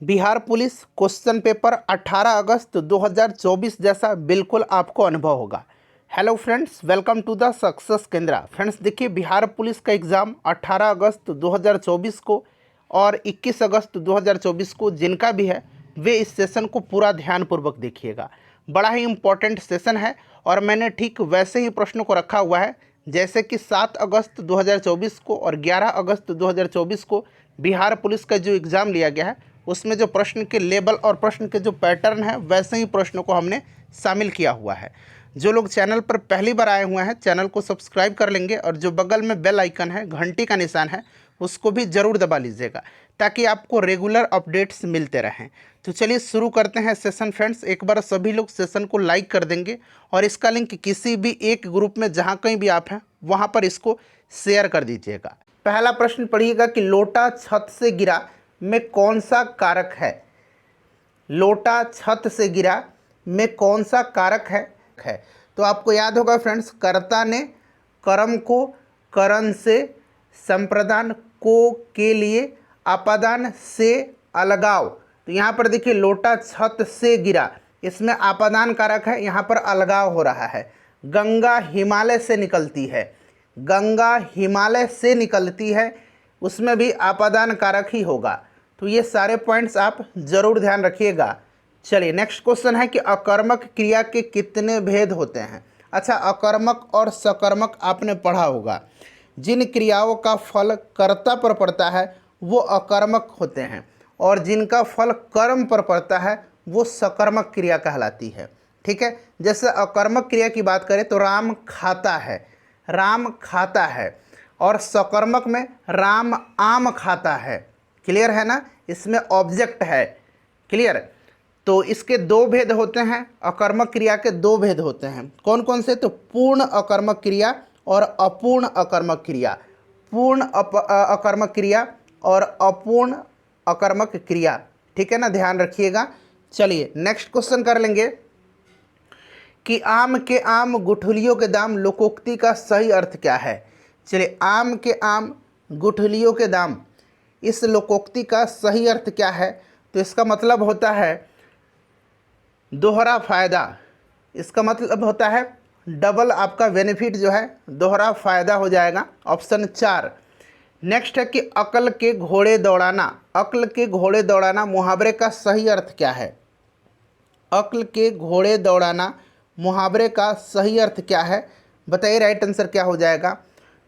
Bihar police question paper 18 अगस्त 2024 जैसा बिल्कुल आपको अनुभव होगा। Hello friends, welcome to the success Kendra. Friends देखिए, बिहार पुलिस का एग्ज़ाम 18 अगस्त 2024 को और 21 अगस्त 2024 को जिनका भी है वे इस सेशन को पूरा ध्यानपूर्वक देखिएगा। बड़ा ही इम्पोर्टेंट सेशन है और मैंने ठीक वैसे ही प्रश्नों को रखा हुआ है जैसे कि 7 अगस्त 2024 को और 11 अगस्त 2024 को बिहार पुलिस का जो एग्ज़ाम लिया गया है उसमें जो प्रश्न के लेवल और प्रश्न के जो पैटर्न है वैसे ही प्रश्नों को हमने शामिल किया हुआ है। जो लोग चैनल पर पहली बार आए हुए हैं चैनल को सब्सक्राइब कर लेंगे और जो बगल में बेल आइकन है, घंटी का निशान है, उसको भी ज़रूर दबा लीजिएगा ताकि आपको रेगुलर अपडेट्स मिलते रहें। तो चलिए शुरू करते हैं सेशन। फ्रेंड्स एक बार सभी लोग सेशन को लाइक कर देंगे और इसका लिंक किसी भी एक ग्रुप में जहाँ कहीं भी आप हैं वहाँ पर इसको शेयर कर दीजिएगा। पहला प्रश्न पढ़िएगा कि लोटा छत से गिरा में कौन सा कारक है। लोटा छत से गिरा में कौन सा कारक है। तो आपको याद होगा फ्रेंड्स, कर्ता ने कर्म को करण से, संप्रदान को के लिए, अपादान से अलगाव। तो यहाँ पर देखिए लोटा छत से गिरा, इसमें अपादान कारक है, यहाँ पर अलगाव हो रहा है। गंगा हिमालय से निकलती है, गंगा हिमालय से निकलती है, उसमें भी अपादान कारक ही होगा। तो ये सारे पॉइंट्स आप जरूर ध्यान रखिएगा। चलिए नेक्स्ट क्वेश्चन है कि अकर्मक क्रिया के कितने भेद होते हैं। अच्छा, अकर्मक और सकर्मक आपने पढ़ा होगा। जिन क्रियाओं का फल कर्ता पर पड़ता है वो अकर्मक होते हैं और जिनका फल कर्म पर पड़ता है वो सकर्मक क्रिया कहलाती है। ठीक है, जैसे अकर्मक क्रिया की बात करें तो राम खाता है, राम खाता है, और सकर्मक में राम आम खाता है। क्लियर है ना, इसमें ऑब्जेक्ट है। क्लियर। तो इसके दो भेद होते हैं, अकर्मक क्रिया के दो भेद होते हैं। कौन कौन से? तो पूर्ण अकर्मक क्रिया और अपूर्ण अकर्मक क्रिया। पूर्ण अकर्मक क्रिया और अपूर्ण अकर्मक क्रिया। ठीक है ना, ध्यान रखिएगा। चलिए नेक्स्ट क्वेश्चन कर लेंगे कि आम के आम गुठलियों के दाम लोकोक्ति का सही अर्थ क्या है। चलिए, आम के आम गुठलियों के दाम, इस लोकोक्ति का सही अर्थ क्या है? तो इसका मतलब होता है दोहरा फायदा। इसका मतलब होता है डबल आपका बेनिफिट जो है, दोहरा फायदा हो जाएगा। ऑप्शन 4। नेक्स्ट है कि अक्ल के घोड़े दौड़ाना, अक्ल के घोड़े दौड़ाना मुहावरे का सही अर्थ क्या है। अक्ल के घोड़े दौड़ाना मुहावरे का सही अर्थ क्या है, बताइए राइट आंसर क्या हो जाएगा।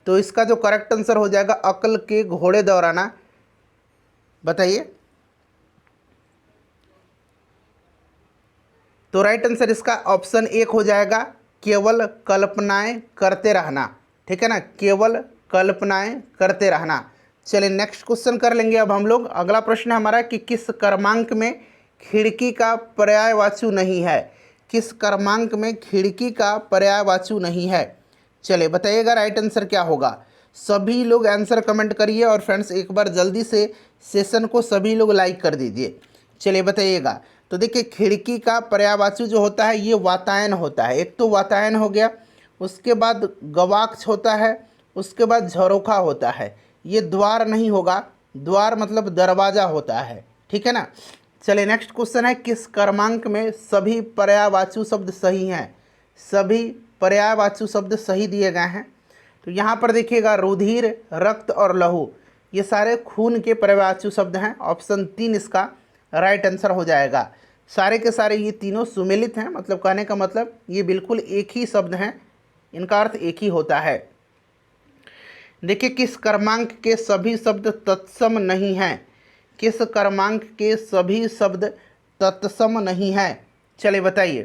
तो इसका जो करेक्ट आंसर हो जाएगा अक्ल के घोड़े दौड़ाना, बताइए। तो राइट आंसर इसका ऑप्शन 1 हो जाएगा, केवल कल्पनाएं करते रहना। ठीक है ना, केवल कल्पनाएं करते रहना। चलिए नेक्स्ट क्वेश्चन कर लेंगे अब हम लोग। अगला प्रश्न हमारा कि किस क्रमांक में खिड़की का पर्यायवाची नहीं है। किस क्रमांक में खिड़की का पर्यायवाची नहीं है, चलिए बताइएगा राइट आंसर क्या होगा। सभी लोग आंसर कमेंट करिए और फ्रेंड्स एक बार जल्दी से सेशन को सभी लोग लाइक कर दीजिए। चलिए बताइएगा। तो देखिए, खिड़की का पर्यायवाची जो होता है ये वातायन होता है। एक तो वातायन हो गया, उसके बाद गवाक्ष होता है, उसके बाद झरोखा होता है। ये द्वार नहीं होगा, द्वार मतलब दरवाज़ा होता है। ठीक है ना। चलिए नेक्स्ट क्वेश्चन है किस क्रमांक में सभी पर्यायवाची शब्द सही हैं। सभी पर्यायवाची शब्द सही दिए गए हैं। तो यहाँ पर देखिएगा रुधिर, रक्त और लहू, ये सारे खून के पर्यायवाची शब्द हैं। ऑप्शन 3 इसका राइट आंसर हो जाएगा। सारे के सारे ये तीनों सुमेलित हैं, मतलब कहने का मतलब ये बिल्कुल एक ही शब्द हैं, इनका अर्थ एक ही होता है। देखिए, किस क्रमांक के सभी शब्द तत्सम नहीं हैं। किस क्रमांक के सभी शब्द तत्सम नहीं हैं, चलिए बताइए।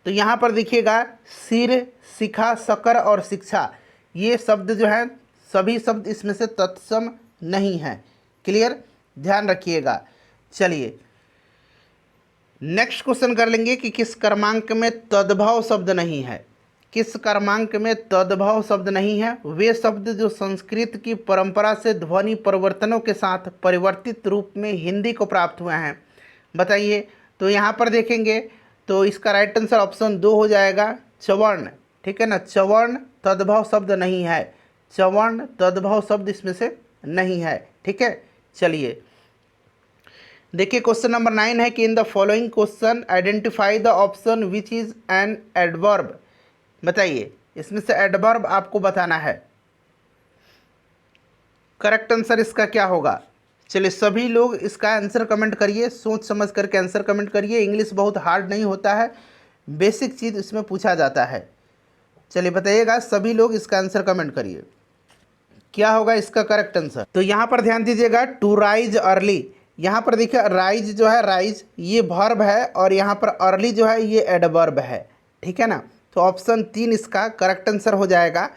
तो यहाँ पर देखिएगा सिर, शिखा, शकर और शिक्षा, ये शब्द जो हैं सभी शब्द इसमें से तत्सम नहीं हैं। क्लियर, ध्यान रखिएगा। चलिए नेक्स्ट क्वेश्चन कर लेंगे कि किस क्रमांक में तद्भव शब्द नहीं है। किस क्रमांक में तद्भव शब्द नहीं है? वे शब्द जो संस्कृत की परंपरा से ध्वनि परिवर्तनों के साथ परिवर्तित रूप में हिंदी को प्राप्त हुए हैं, बताइए। तो यहाँ पर देखेंगे तो इसका राइट आंसर ऑप्शन 2 हो जाएगा, चवर्ण। ठीक है ना, चवर्ण तद्भव शब्द नहीं है, चवर्ण तद्भव शब्द इसमें से नहीं है। ठीक है, चलिए देखिए क्वेश्चन नंबर 9 है कि in the following question identify the option which is an adverb. बताइए इसमें से एडवर्ब आपको बताना है। करेक्ट आंसर इसका क्या होगा? चलिए सभी लोग इसका आंसर कमेंट करिए, सोच समझ करके आंसर कमेंट करिए। इंग्लिश बहुत हार्ड नहीं होता है, बेसिक चीज़ इसमें पूछा जाता है। चलिए बताइएगा, सभी लोग इसका आंसर कमेंट करिए, क्या होगा इसका करेक्ट आंसर। तो यहाँ पर ध्यान दीजिएगा, टू राइज अर्ली। यहाँ पर देखिए राइज जो है, राइज ये वर्ब है और यहाँ पर अर्ली जो है ये एडवर्ब है, ठीक है ना। तो ऑप्शन 3 इसका करेक्ट आंसर हो जाएगा।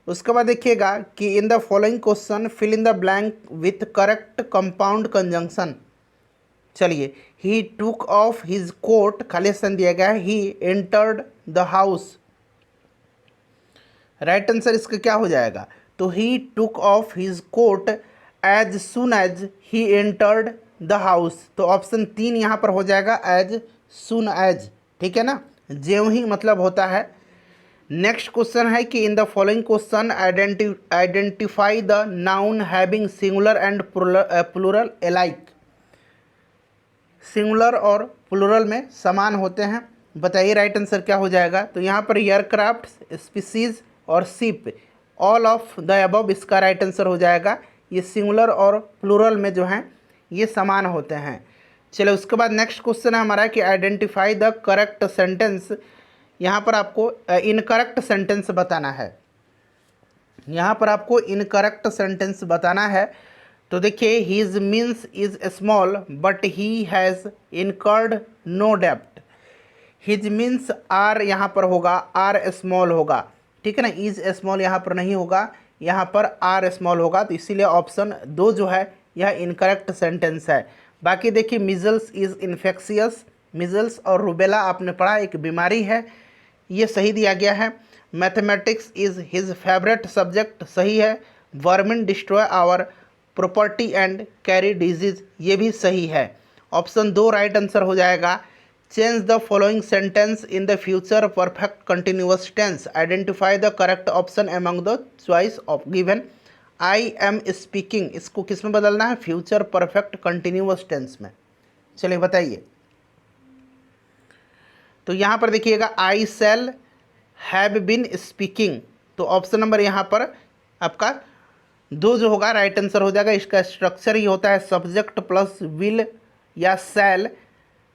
उसके बाद देखिएगा कि in the following question fill in the blank with correct compound conjunction. चलिए, he took off his coat, खाली स्थान दिया गया है, he entered the house. Right answer इसका क्या हो जाएगा? तो he took off his coat as soon as he entered the house. तो ऑप्शन 3 यहाँ पर हो जाएगा एज सुन एज, ठीक है ना, ज्यों ही मतलब होता है। नेक्स्ट क्वेश्चन है कि in the following question identify the noun having singular and plural alike. Singular और प्लूरल में समान होते हैं, बताइए राइट आंसर क्या हो जाएगा। तो यहाँ पर एयरक्राफ्ट, स्पीसीज और ship, all of the above इसका राइट आंसर हो जाएगा। ये सिंगुलर और प्लूरल में जो हैं ये समान होते हैं। चलो उसके बाद नेक्स्ट क्वेश्चन है हमारा कि आइडेंटिफाई द करेक्ट सेंटेंस। यहाँ पर आपको इनकरेक्ट सेंटेंस बताना है, यहाँ पर आपको इनकरेक्ट सेंटेंस बताना है। तो देखिए, his means is small but he has incurred no डेप्ट। हिज मीन्स आर यहाँ पर होगा, आर स्मॉल होगा, ठीक है ना, इज स्मॉल यहाँ पर नहीं होगा, यहाँ पर आर स्मॉल होगा। तो इसीलिए ऑप्शन 2 जो है यह इनकरेक्ट सेंटेंस है। बाकी देखिए, मिजल्स इज़ इन्फेक्शियस, मिजल्स और रूबेला आपने पढ़ा एक बीमारी है, ये सही दिया गया है। Mathematics is his favourite subject, सही है। Vermin destroy our property and carry disease, ये भी सही है। ऑप्शन 2 राइट आंसर हो जाएगा। Change the following sentence in the future perfect continuous tense, identify the correct option among the choice of given. I am speaking, इसको किस में बदलना है? फ्यूचर परफेक्ट कंटिन्यूअस टेंस में। चलिए बताइए। तो यहाँ पर देखिएगा, आई शैल हैव बीन स्पीकिंग। तो ऑप्शन नंबर यहाँ पर आपका 2 जो होगा राइट आंसर हो जाएगा। इसका स्ट्रक्चर ही होता है सब्जेक्ट प्लस विल या शैल,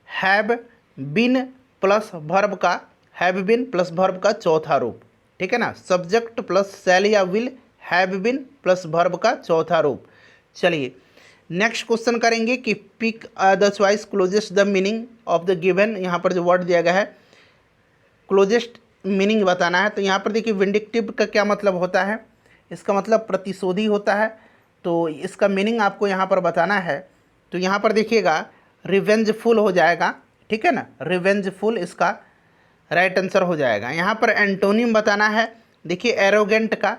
हैव बीन प्लस वर्ब का, हैव बीन प्लस वर्ब का चौथा रूप, ठीक है ना, सब्जेक्ट प्लस शैल या will, have been plus verb का चौथा रूप। चलिए नेक्स्ट क्वेश्चन करेंगे कि pick the choice closest the meaning of the given. यहाँ पर जो वर्ड दिया गया है क्लोजेस्ट मीनिंग बताना है। तो यहाँ पर देखिए, विंडिक्टिव का क्या मतलब होता है? इसका मतलब प्रतिशोधी होता है। तो इसका मीनिंग आपको यहाँ पर बताना है। तो यहाँ पर देखिएगा, रिवेंजफुल हो जाएगा, ठीक है ना, रिवेंजफुल इसका राइट आंसर हो जाएगा। यहाँ पर एंटोनिम बताना है। देखिए एरोगेंट का,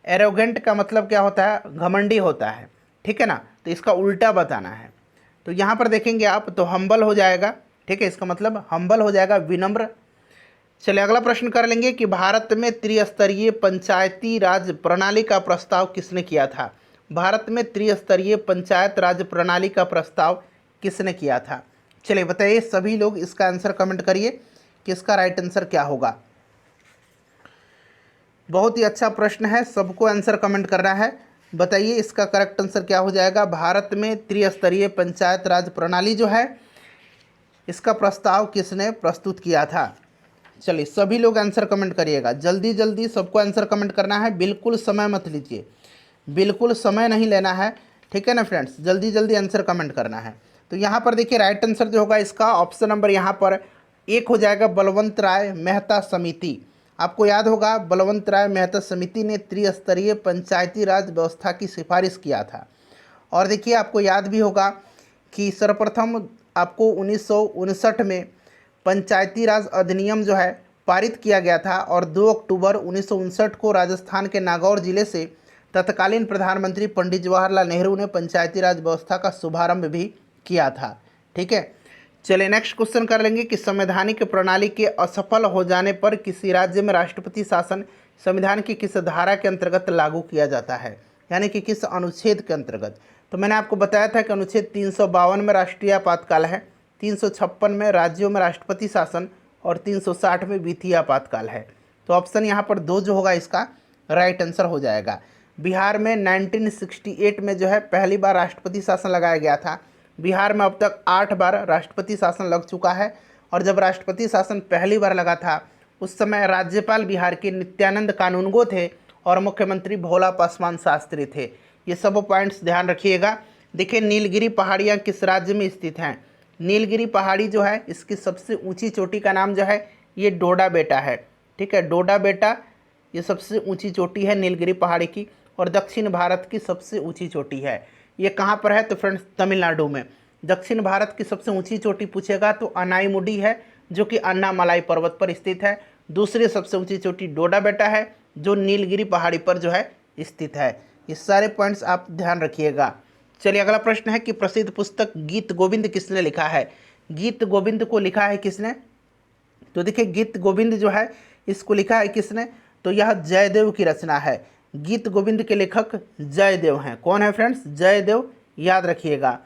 एरोगेंट का मतलब क्या होता है? घमंडी होता है, ठीक है ना, तो इसका उल्टा बताना है। तो यहाँ पर देखेंगे आप, तो हम्बल हो जाएगा, ठीक है, इसका मतलब हम्बल हो जाएगा, विनम्र। चलिए अगला प्रश्न कर लेंगे कि भारत में त्रिस्तरीय पंचायती राज प्रणाली का प्रस्ताव किसने किया था? भारत में त्रिस्तरीय पंचायत राज प्रणाली का प्रस्ताव किसने किया था? चलिए बताइए, सभी लोग इसका आंसर कमेंट करिए कि इसका राइट आंसर क्या होगा। बहुत ही अच्छा प्रश्न है, सबको आंसर कमेंट करना है। बताइए इसका करेक्ट आंसर क्या हो जाएगा। भारत में त्रिस्तरीय पंचायत राज प्रणाली जो है, इसका प्रस्ताव किसने प्रस्तुत किया था? चलिए सभी लोग आंसर कमेंट करिएगा, जल्दी जल्दी सबको आंसर कमेंट करना है, बिल्कुल समय मत लीजिए, बिल्कुल समय नहीं लेना है, ठीक है ना फ्रेंड्स, जल्दी जल्दी आंसर कमेंट करना है। तो यहाँ पर देखिए राइट आंसर जो होगा इसका ऑप्शन नंबर यहाँ पर 1 हो जाएगा, बलवंत राय मेहता समिति। आपको याद होगा, बलवंत राय मेहता समिति ने त्रिस्तरीय पंचायती राज व्यवस्था की सिफारिश किया था। और देखिए आपको याद भी होगा कि सर्वप्रथम आपको 1959 में पंचायती राज अधिनियम जो है पारित किया गया था और 2 अक्टूबर 1959 को राजस्थान के नागौर जिले से तत्कालीन प्रधानमंत्री पंडित जवाहरलाल नेहरू ने पंचायती राज व्यवस्था का शुभारंभ भी किया था, ठीक है। चलिए नेक्स्ट क्वेश्चन कर लेंगे कि संवैधानिक प्रणाली के असफल हो जाने पर किसी राज्य में राष्ट्रपति शासन संविधान की किस धारा के अंतर्गत लागू किया जाता है, यानी कि किस अनुच्छेद के अंतर्गत? तो मैंने आपको बताया था कि अनुच्छेद 352 में राष्ट्रीय आपातकाल है, 356 में राज्यों में राष्ट्रपति शासन और 360 में वित्तीय आपातकाल है। तो ऑप्शन यहाँ पर 2 जो होगा इसका राइट आंसर हो जाएगा। बिहार में 1968 में जो है पहली बार राष्ट्रपति शासन लगाया गया था। बिहार में अब तक 8 बार राष्ट्रपति शासन लग चुका है, और जब राष्ट्रपति शासन पहली बार लगा था उस समय राज्यपाल बिहार के नित्यानंद कानूनगो थे और मुख्यमंत्री भोला पासवान शास्त्री थे। ये सब पॉइंट्स ध्यान रखिएगा। देखिए, नीलगिरी पहाड़ियाँ किस राज्य में स्थित हैं? नीलगिरी पहाड़ी जो है इसकी सबसे ऊंची चोटी का नाम जो है ये डोडा बेटा है। ठीक है, डोडा बेटा ये सबसे ऊंची चोटी है नीलगिरी पहाड़ी की, और दक्षिण भारत की सबसे ऊंची चोटी है। ये कहाँ पर है? तो फ्रेंड्स तमिलनाडु में। दक्षिण भारत की सबसे ऊंची चोटी पूछेगा तो अनाईमुडी है, जो कि अन्नामलाई पर्वत पर स्थित है। दूसरी सबसे ऊंची चोटी डोडा बेटा है, जो नीलगिरी पहाड़ी पर जो है स्थित है। ये सारे पॉइंट्स आप ध्यान रखिएगा। चलिए, अगला प्रश्न है कि प्रसिद्ध पुस्तक गीत गोविंद किसने लिखा है? गीत गोविंद को लिखा है किसने? तो देखिए, गीत गोविंद जो है इसको लिखा है किसने? तो यह जयदेव की रचना है। गीत गोविंद के लेखक जयदेव हैं। कौन है फ्रेंड्स? जयदेव, याद रखिएगा।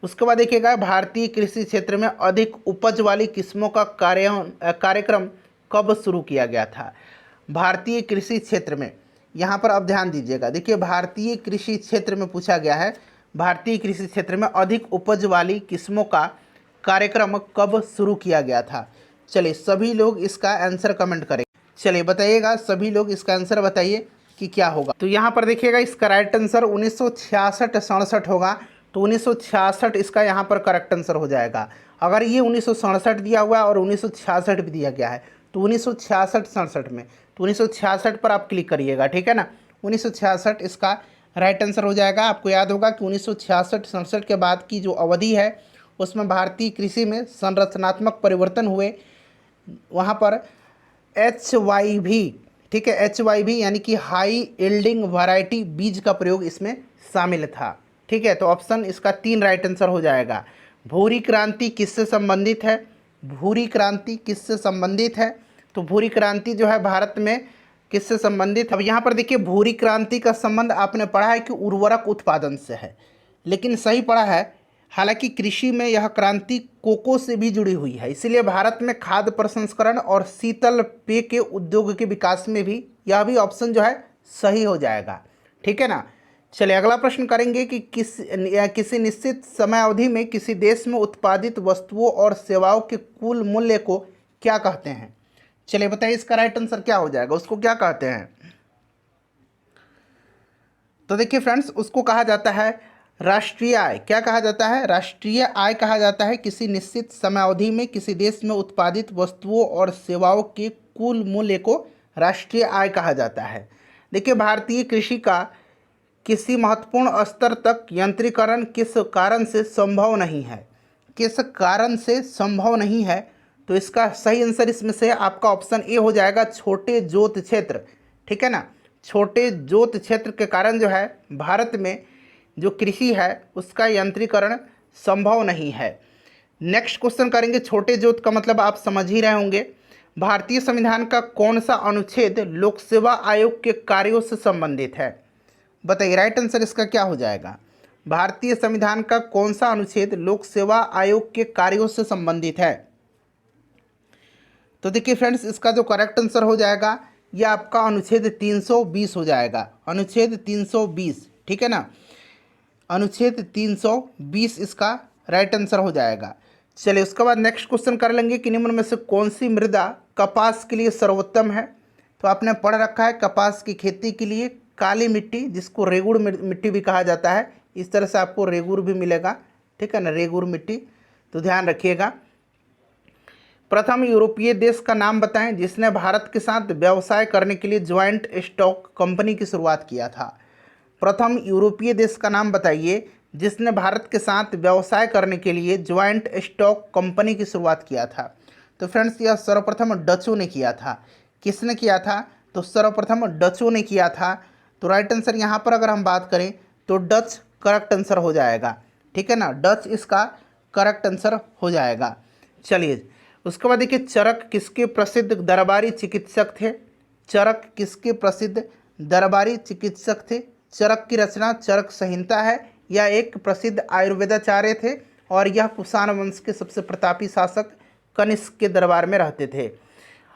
उसके बाद देखिएगा, भारतीय कृषि क्षेत्र में अधिक उपज वाली किस्मों का कार्यक्रम कब शुरू किया गया था? भारतीय कृषि क्षेत्र में, यहाँ पर अब ध्यान दीजिएगा। देखिए, भारतीय कृषि क्षेत्र में पूछा गया है, भारतीय कृषि क्षेत्र में अधिक उपज वाली किस्मों का कार्यक्रम कब शुरू किया गया था? चलिए, सभी लोग इसका आंसर कमेंट करें। चलिए बताइएगा, सभी लोग इसका आंसर बताइए कि क्या होगा। तो यहाँ पर देखिएगा, इसका राइट आंसर 1966-67 होगा। तो 1966 इसका यहाँ पर करेक्ट आंसर हो जाएगा। अगर ये 1967 दिया हुआ है और 1966 भी दिया गया है तो 1966-67 में, तो 1966 पर आप क्लिक करिएगा। ठीक है ना, 1966 इसका राइट आंसर हो जाएगा। आपको याद होगा कि 1966-67 के बाद की जो अवधि है उसमें भारतीय कृषि में संरचनात्मक परिवर्तन हुए। वहाँ पर HYV, ठीक है, HYV यानी कि हाई यील्डिंग वैरायटी बीज का प्रयोग इसमें शामिल था। ठीक है, तो ऑप्शन इसका 3 राइट आंसर हो जाएगा। भूरी क्रांति किससे संबंधित है? भूरी क्रांति किससे संबंधित है? तो भूरी क्रांति जो है भारत में किससे संबंधित? अब यहाँ पर देखिए, भूरी क्रांति का संबंध आपने पढ़ा है कि उर्वरक उत्पादन से है, लेकिन सही पढ़ा है। हालांकि कृषि में यह क्रांति कोको से भी जुड़ी हुई है, इसीलिए भारत में खाद्य प्रसंस्करण और शीतल पेय के उद्योग के विकास में भी यह भी ऑप्शन जो है सही हो जाएगा। ठीक है ना। चलिए, अगला प्रश्न करेंगे कि किसी निश्चित समय अवधि में किसी देश में उत्पादित वस्तुओं और सेवाओं के कुल मूल्य को क्या कहते हैं? चलिए बताइए, इसका राइट आंसर क्या हो जाएगा? उसको क्या कहते हैं? तो देखिए फ्रेंड्स, उसको कहा जाता है राष्ट्रीय आय। क्या कहा जाता है? राष्ट्रीय आय कहा जाता है किसी निश्चित समयावधि में किसी देश में उत्पादित वस्तुओं और सेवाओं के कुल मूल्य को राष्ट्रीय आय कहा जाता है। देखिए, भारतीय कृषि का किसी महत्वपूर्ण स्तर तक यंत्रीकरण किस कारण से संभव नहीं है? किस कारण से संभव नहीं है? तो इसका सही आंसर इसमें से आपका ऑप्शन ए हो जाएगा, छोटे जोत क्षेत्र। ठीक है ना, छोटे जोत क्षेत्र के कारण जो है भारत में जो कृषि है उसका यंत्रीकरण संभव नहीं है। नेक्स्ट क्वेश्चन करेंगे, छोटे जोत का मतलब आप समझ ही रहे होंगे। भारतीय संविधान का कौन सा अनुच्छेद लोक सेवा आयोग के कार्यों से संबंधित है? बताइए, राइट आंसर इसका क्या हो जाएगा? भारतीय संविधान का कौन सा अनुच्छेद लोक सेवा आयोग के कार्यों से संबंधित है? तो देखिए फ्रेंड्स, इसका जो करेक्ट आंसर हो जाएगा ये आपका अनुच्छेद 320 हो जाएगा। अनुच्छेद 320, ठीक है ना, अनुच्छेद 320 इसका राइट आंसर हो जाएगा। चलिए, उसके बाद नेक्स्ट क्वेश्चन कर लेंगे कि निम्न में से कौन सी मृदा कपास के लिए सर्वोत्तम है? तो आपने पढ़ रखा है कपास की खेती के लिए काली मिट्टी, जिसको रेगुड़ मिट्टी भी कहा जाता है, इस तरह से आपको रेगुड़ भी मिलेगा। ठीक है ना, रेगुड़ मिट्टी, तो ध्यान रखिएगा। प्रथम यूरोपीय देश का नाम बताएं जिसने भारत के साथ व्यवसाय करने के लिए ज्वाइंट स्टॉक कंपनी की शुरुआत किया था। प्रथम यूरोपीय देश का नाम बताइए जिसने भारत के साथ व्यवसाय करने के लिए ज्वाइंट स्टॉक कंपनी की शुरुआत किया था। तो फ्रेंड्स, यह सर्वप्रथम डचों ने किया था। किसने किया था? तो सर्वप्रथम डचों ने किया था। तो राइट आंसर यहाँ पर अगर हम बात करें तो डच करेक्ट आंसर हो जाएगा। ठीक है ना, डच इसका करेक्ट आंसर हो जाएगा। चलिए, उसके बाद देखिए, चरक किसके प्रसिद्ध दरबारी चिकित्सक थे? चरक किसके प्रसिद्ध दरबारी चिकित्सक थे? चरक की रचना चरक संहिता है यह एक प्रसिद्ध आयुर्वेदाचार्य थे और यह कुषाण वंश के सबसे प्रतापी शासक कनिष्क के दरबार में रहते थे।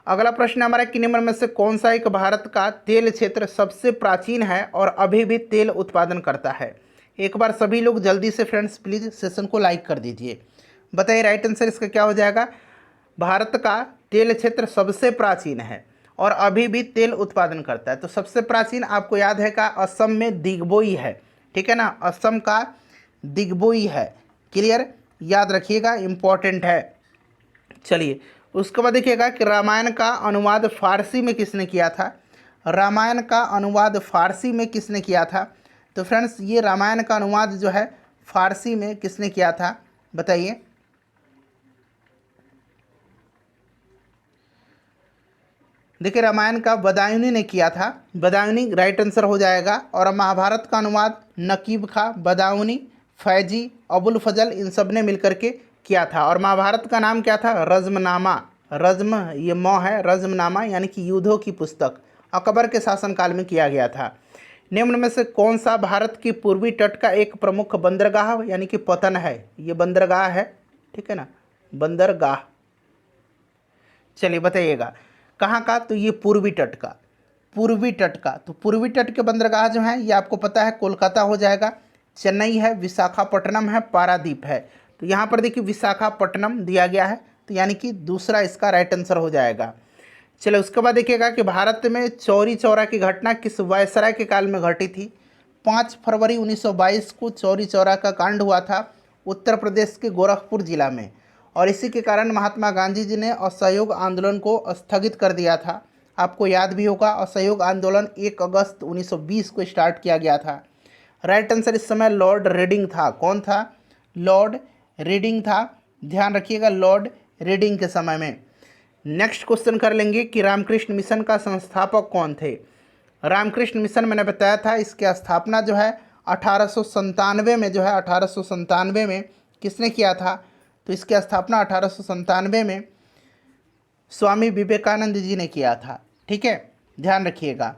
अगला प्रश्न हमारा कि निम्न में से कौन सा एक भारत का तेल क्षेत्र सबसे प्राचीन है और अभी भी तेल उत्पादन करता है। एक बार सभी लोग जल्दी से फ्रेंड्स प्लीज़ सेशन को लाइक कर दीजिए। बताइए राइट आंसर इसका क्या हो जाएगा। भारत का तेल क्षेत्र सबसे प्राचीन है और अभी भी तेल उत्पादन करता है। तो सबसे प्राचीन आपको याद है का असम में दिग्बोई है, ठीक है ना, असम का दिग्बोई है। क्लियर, याद रखिएगा, इम्पॉर्टेंट है। चलिए उसके बाद देखिएगा कि रामायण का अनुवाद फारसी में किसने किया था। रामायण का अनुवाद फारसी में किसने किया था। तो फ्रेंड्स ये रामायण का अनुवाद जो है फारसी में किसने किया था बताइए। देखिए रामायण का बदायूनी ने किया था, बदायूनी राइट आंसर हो जाएगा। और महाभारत का अनुवाद नकीब खां, बदायूनी, फैजी, अबुल फजल इन सब ने मिलकर के किया था। और महाभारत का नाम क्या था, रज़्मनामा। रज़्म ये मौ है, रज़्मनामा यानी कि युद्धों की पुस्तक अकबर के शासनकाल में किया गया था। निम्न में से कौन सा भारत की पूर्वी तट का एक प्रमुख बंदरगाह यानी कि पतन है। ये बंदरगाह है, ठीक है ना, बंदरगाह। चलिए बताइएगा कहाँ का। तो ये पूर्वी तट का, पूर्वी तट का। तो पूर्वी तट के बंदरगाह जो हैं ये आपको पता है कोलकाता हो जाएगा, चेन्नई है, विशाखापट्टनम है, पारादीप है। तो यहाँ पर देखिए विशाखापट्टनम दिया गया है, तो यानी कि दूसरा इसका राइट आंसर हो जाएगा। चलो उसके बाद देखिएगा कि भारत में चौरी चौरा की घटना किस वायसराय के काल में घटी थी। 5 फरवरी 1922 को चौरी चौरा का कांड हुआ था उत्तर प्रदेश के गोरखपुर जिला में, और इसी के कारण महात्मा गांधी जी ने असहयोग आंदोलन को स्थगित कर दिया था। आपको याद भी होगा असहयोग आंदोलन 1 अगस्त 1920 को स्टार्ट किया गया था। राइट आंसर इस समय लॉर्ड रीडिंग था। कौन था, लॉर्ड रीडिंग था, ध्यान रखिएगा, लॉर्ड रीडिंग के समय में। नेक्स्ट क्वेश्चन कर लेंगे कि रामकृष्ण मिशन का संस्थापक कौन थे। रामकृष्ण मिशन मैंने बताया था इसकी स्थापना जो है 1897 में, जो है 1897 में किसने किया था। तो इसकी स्थापना 1897 में स्वामी विवेकानंद जी ने किया था, ठीक है, ध्यान रखिएगा।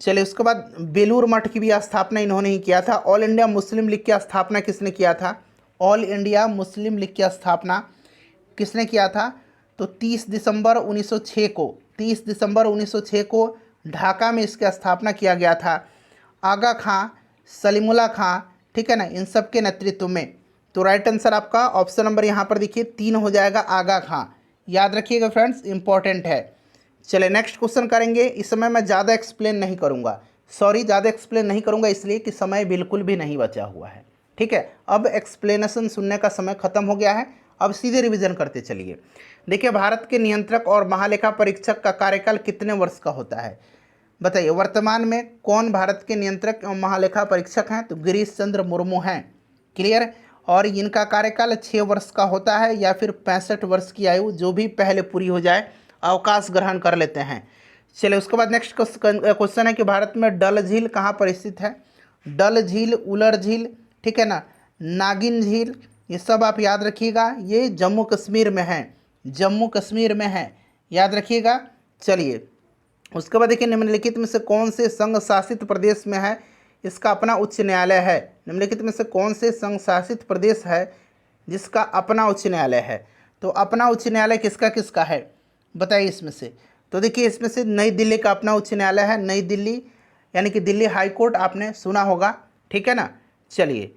चलिए उसके बाद बेलूर मठ की भी स्थापना इन्होंने ही किया था। ऑल इंडिया मुस्लिम लीग की स्थापना किसने किया था। ऑल इंडिया मुस्लिम लीग की स्थापना किसने किया था। तो 30 दिसंबर 1906 को, 30 दिसंबर 1906 को ढाका में इसकी स्थापना किया गया था। आगा खां, सलीमुल्लाह खां, ठीक है ना, इन सब के नेतृत्व में। तो राइट आंसर आपका ऑप्शन नंबर यहाँ पर देखिए 3 हो जाएगा, आगा खां। याद रखिएगा फ्रेंड्स, इंपॉर्टेंट है। चले नेक्स्ट क्वेश्चन करेंगे। इस समय मैं ज़्यादा एक्सप्लेन नहीं करूँगा, सॉरी ज़्यादा एक्सप्लेन नहीं करूँगा इसलिए कि समय बिल्कुल भी नहीं बचा हुआ है, ठीक है। अब एक्सप्लेनेशन सुनने का समय खत्म हो गया है, अब सीधे रिवीजन करते चलिए। देखिए भारत के नियंत्रक और महालेखा परीक्षक का कार्यकाल कितने वर्ष का होता है बताइए। वर्तमान में कौन भारत के नियंत्रक एवं महालेखा परीक्षक हैं। तो गिरीश चंद्र मुर्मू हैं, क्लियर। और इनका कार्यकाल 6 वर्ष का होता है या फिर 65 वर्ष की आयु, जो भी पहले पूरी हो जाए, अवकाश ग्रहण कर लेते हैं। चलिए उसके बाद नेक्स्ट क्वेश्चन है कि भारत में डल झील कहाँ पर स्थित है। डल झील, उलर झील, ठीक है ना, नागिन झील, ये सब आप याद रखिएगा। ये जम्मू कश्मीर में है, जम्मू कश्मीर में है, याद रखिएगा। चलिए उसके बाद देखिए निम्नलिखित में से कौन से संघ शासित प्रदेश में है इसका अपना उच्च न्यायालय है। निम्नलिखित में से कौन से संघ शासित प्रदेश है जिसका अपना उच्च न्यायालय है। तो अपना उच्च न्यायालय किसका किसका है बताइए इसमें से। तो देखिए इसमें से नई दिल्ली का अपना उच्च न्यायालय है, नई दिल्ली यानी कि दिल्ली हाई कोर्ट आपने सुना होगा, ठीक है ना। चलिए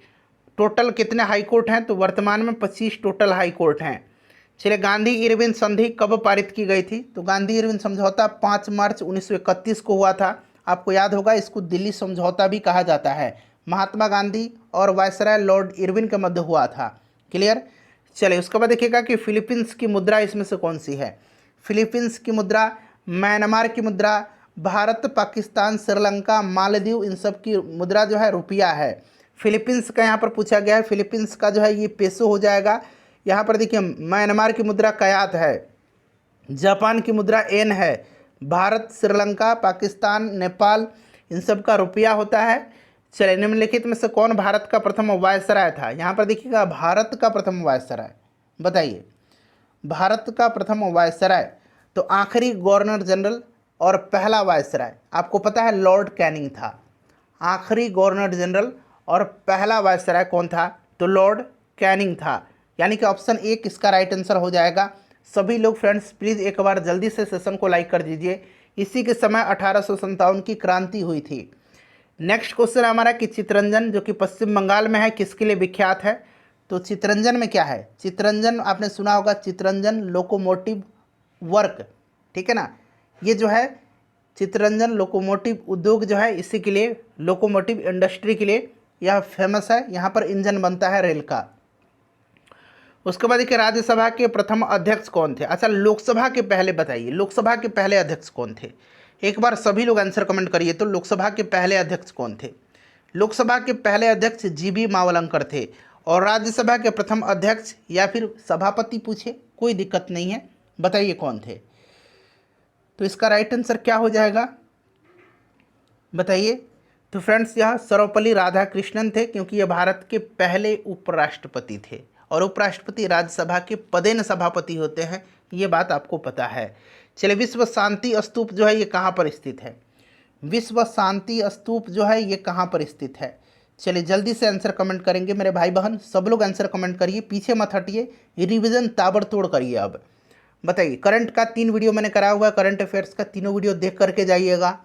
टोटल कितने हाई कोर्ट हैं। तो वर्तमान में 25 टोटल हाई कोर्ट हैं। चलिए गांधी इरविन संधि कब पारित की गई थी। तो गांधी इरविन समझौता 5 मार्च 1931 को हुआ था। आपको याद होगा इसको दिल्ली समझौता भी कहा जाता है। महात्मा गांधी और वायसराय लॉर्ड इरविन के मध्य हुआ था, क्लियर। चलिए उसके बाद देखिएगा कि फिलीपींस की मुद्रा इसमें से कौन सी है। फिलीपींस की मुद्रा, म्यांमार की मुद्रा, भारत, पाकिस्तान, श्रीलंका, मालदीव, इन सब की मुद्रा जो है रुपया है। फिलीपींस का यहाँ पर पूछा गया है, फिलीपींस का जो है ये पेसो हो जाएगा। यहाँ पर देखिए म्यांमार की मुद्रा कयात है, जापान की मुद्रा एन है, भारत, श्रीलंका, पाकिस्तान, नेपाल, इन सब का रुपया होता है। चलिए निम्नलिखित में से कौन भारत का प्रथम वायसराय था। यहाँ पर देखिएगा भारत का प्रथम वायसराय, बताइए भारत का प्रथम वायसराय। तो आखिरी गवर्नर जनरल और पहला वायसराय आपको पता है लॉर्ड कैनिंग था। आखिरी गवर्नर जनरल और पहला वायसराय कौन था? तो लॉर्ड कैनिंग था। यानी कि ऑप्शन 1 इसका राइट आंसर हो जाएगा। सभी लोग फ्रेंड्स प्लीज़ एक बार जल्दी से सेशन को लाइक कर दीजिए। इसी के समय 1857 की क्रांति हुई थी। नेक्स्ट क्वेश्चन हमारा कि चितरंजन जो कि पश्चिम बंगाल में है किसके लिए विख्यात है? तो चितरंजन में क्या है? चितरंजन आपने सुना होगा, चितरंजन लोकोमोटिव वर्क, ठीक है ना। ये जो है चितरंजन लोकोमोटिव उद्योग जो है इसी के लिए, लोकोमोटिव इंडस्ट्री के लिए यह फेमस है। यहाँ पर इंजन बनता है रेल का। उसके बाद देखिए राज्यसभा के प्रथम अध्यक्ष कौन थे? अच्छा, लोकसभा के पहले बताइए, लोकसभा के पहले अध्यक्ष कौन थे? एक बार सभी लोग आंसर कमेंट करिए। तो लोकसभा के पहले अध्यक्ष कौन थे? लोकसभा के पहले अध्यक्ष जीबी मावलंकर थे। और राज्यसभा के प्रथम अध्यक्ष या फिर सभापति पूछे कोई दिक्कत नहीं है, बताइए कौन थे? तो इसका राइट आंसर क्या हो जाएगा बताइए? तो फ्रेंड्स यह सर्वपल्ली राधाकृष्णन थे, क्योंकि ये भारत के पहले उपराष्ट्रपति थे और उपराष्ट्रपति राज्यसभा के पदेन सभापति होते हैं, ये बात आपको पता है। चलिए, विश्व शांति स्तूप जो है ये कहाँ पर स्थित है? विश्व शांति स्तूप जो है ये कहाँ पर स्थित है? चलिए जल्दी से आंसर कमेंट करेंगे मेरे भाई बहन, सब लोग आंसर कमेंट करिए, पीछे मत हटिए, रिवीजन ताबड़तोड़ करिए। अब बताइए, करंट का 3 वीडियो मैंने करा हुआ है, करंट अफेयर्स का तीनों वीडियो देख करके जाइएगा।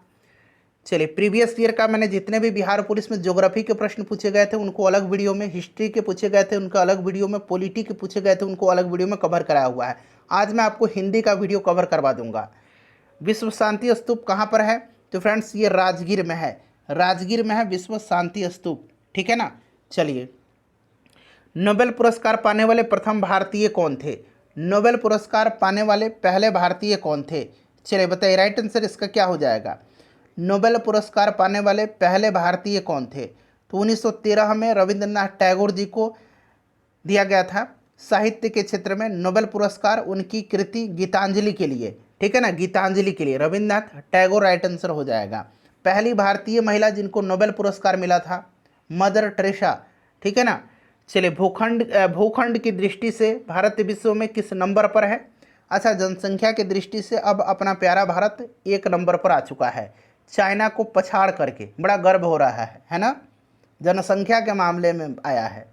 चलिए, प्रीवियस ईयर का मैंने जितने भी बिहार पुलिस में ज्योग्राफी के प्रश्न पूछे गए थे उनको अलग वीडियो में, हिस्ट्री के पूछे गए थे उनका अलग वीडियो में, पॉलिटी के पूछे गए थे उनको अलग वीडियो में कवर कराया हुआ है। आज मैं आपको हिंदी का वीडियो कवर करवा दूंगा। विश्व शांति स्तूप कहाँ पर है? तो फ्रेंड्स ये राजगीर में है, राजगीर में है विश्व शांति स्तूप, ठीक है ना। चलिए, नोबेल पुरस्कार पाने वाले प्रथम भारतीय कौन थे? नोबेल पुरस्कार पाने वाले पहले भारतीय कौन थे? चलिए बताइए, राइट आंसर इसका क्या हो जाएगा? नोबेल पुरस्कार पाने वाले पहले भारतीय कौन थे? तो 1913 में रविंद्रनाथ टैगोर जी को दिया गया था साहित्य के क्षेत्र में नोबेल पुरस्कार, उनकी कृति गीतांजलि के लिए, ठीक है ना, गीतांजलि के लिए रविंद्रनाथ टैगोर राइट आंसर हो जाएगा। पहली भारतीय महिला जिनको नोबेल पुरस्कार मिला था मदर टेरेसा, ठीक है ना। चलिए, भूखंड की दृष्टि से भारत विश्व में किस नंबर पर है? अच्छा, जनसंख्या की दृष्टि से अब अपना प्यारा भारत 1 नंबर पर आ चुका है, चाइना को पछाड़ करके। बड़ा गर्व हो रहा है ना, जनसंख्या के मामले में आया है।